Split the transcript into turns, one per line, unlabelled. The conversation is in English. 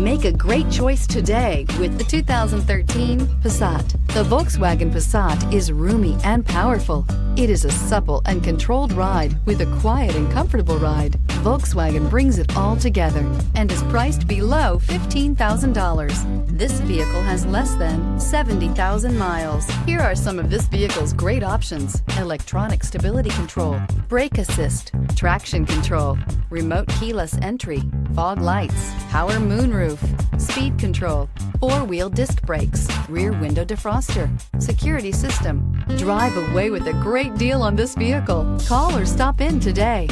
Make a great choice today with the 2013 Passat. The Volkswagen Passat is roomy and powerful. It is a supple and controlled ride with a quiet and comfortable ride. Volkswagen brings it all together and is priced below $15,000. This vehicle has less than 70,000 miles. Here are some of this vehicle's great options: electronic stability control, brake assist, traction control, remote keyless entry, fog lights, power moonroof, speed control, four-wheel disc brakes, rear window defroster, security system. Drive away with a great deal on this vehicle. Call or stop in today.